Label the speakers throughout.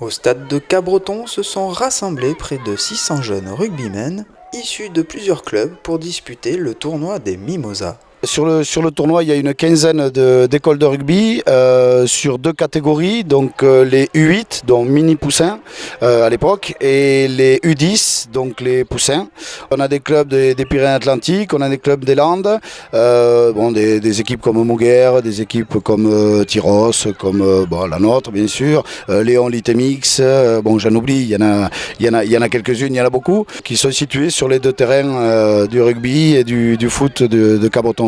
Speaker 1: Au stade de Cabreton se sont rassemblés près de 600 jeunes rugbymen issus de plusieurs clubs pour disputer le tournoi des Mimosas.
Speaker 2: Sur le tournoi, il y a une quinzaine d'écoles de rugby sur deux catégories, donc les U8, donc mini poussins à l'époque, et les U10, donc les poussins. On a des clubs des Pyrénées-Atlantiques, on a des clubs des Landes, des équipes comme Moguer, des équipes comme Tyros, comme la nôtre bien sûr, Léon Litemix, j'en oublie, il y en a quelques-unes, il y en a beaucoup, qui sont situées sur les deux terrains du rugby et du foot de Cabreton.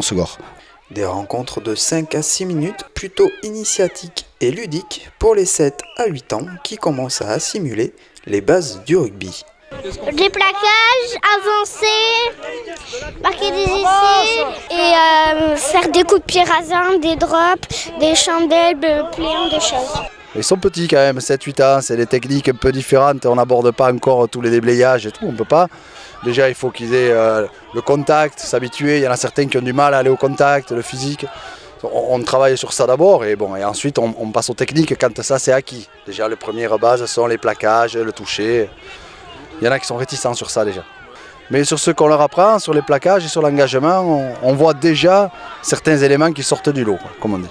Speaker 1: Des rencontres de 5 à 6 minutes plutôt initiatiques et ludiques pour les 7 à 8 ans qui commencent à assimiler les bases du rugby.
Speaker 3: Des plaquages, avancer, marquer des essais et faire des coups de pied rasants, des drops, des chandelles, plein de choses.
Speaker 4: Ils sont petits quand même, 7-8 ans, c'est des techniques un peu différentes, on n'aborde pas encore tous les déblayages et tout, on ne peut pas. Déjà il faut qu'ils aient le contact, s'habituer, il y en a certains qui ont du mal à aller au contact, le physique. On travaille sur ça d'abord et ensuite on passe aux techniques quand ça c'est acquis. Déjà les premières bases sont les plaquages, le toucher. Il y en a qui sont réticents sur ça déjà. Mais sur ce qu'on leur apprend, sur les plaquages et sur l'engagement, on voit déjà certains éléments qui sortent du lot, comme on dit.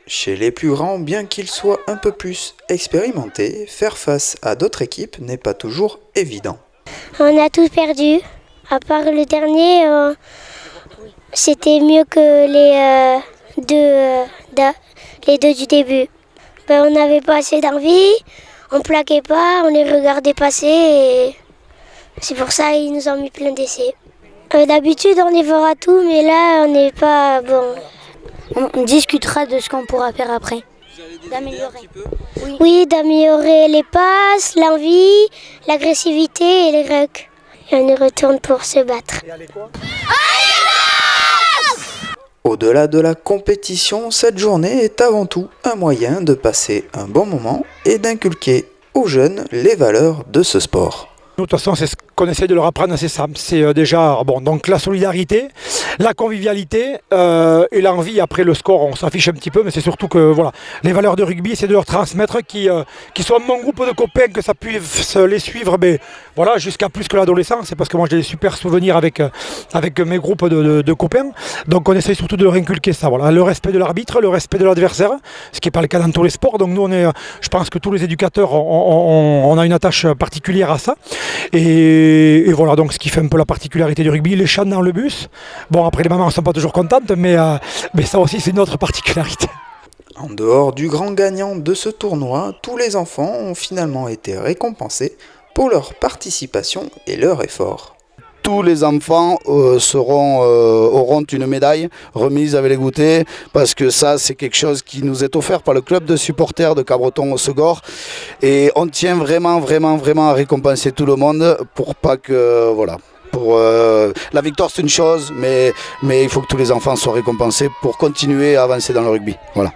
Speaker 1: Chez les plus grands, bien qu'ils soient un peu plus expérimentés, faire face à d'autres équipes n'est pas toujours évident.
Speaker 3: On a tous perdu, à part le dernier, c'était mieux que les deux du début. On n'avait pas assez d'envie, on plaquait pas, on les regardait passer et c'est pour ça qu'ils nous ont mis plein d'essais. D'habitude on y fera tout, mais là on n'est pas bon. On discutera de ce qu'on pourra faire après. D'améliorer. Oui, d'améliorer les passes, l'envie, l'agressivité et les rucks. Et on y retourne pour se battre.
Speaker 1: Au-delà de la compétition, cette journée est avant tout un moyen de passer un bon moment et d'inculquer aux jeunes les valeurs de ce sport.
Speaker 5: De toute façon, c'est ce qu'on essaie de leur apprendre, c'est ça. C'est déjà donc la solidarité, la convivialité et l'envie. Après le score, on s'affiche un petit peu, mais c'est surtout que les valeurs de rugby, c'est de leur transmettre qui soient mon groupe de copains, que ça puisse les suivre jusqu'à plus que l'adolescence. C'est parce que moi j'ai des super souvenirs avec mes groupes de copains. Donc on essaie surtout de leur inculquer ça. Le respect de l'arbitre, le respect de l'adversaire, ce qui n'est pas le cas dans tous les sports. Donc nous, je pense que tous les éducateurs, on a une attache particulière à ça. Et voilà donc ce qui fait un peu la particularité du rugby, les chants dans le bus. Après les mamans ne sont pas toujours contentes, mais ça aussi c'est une autre particularité.
Speaker 1: En dehors du grand gagnant de ce tournoi, tous les enfants ont finalement été récompensés pour leur participation et leur effort.
Speaker 2: Tous les enfants auront une médaille remise avec les goûters parce que ça c'est quelque chose qui nous est offert par le club de supporters de Cabreton-Segor et on tient vraiment à récompenser tout le monde pour pas que la victoire c'est une chose mais il faut que tous les enfants soient récompensés pour continuer à avancer dans le rugby. Voilà.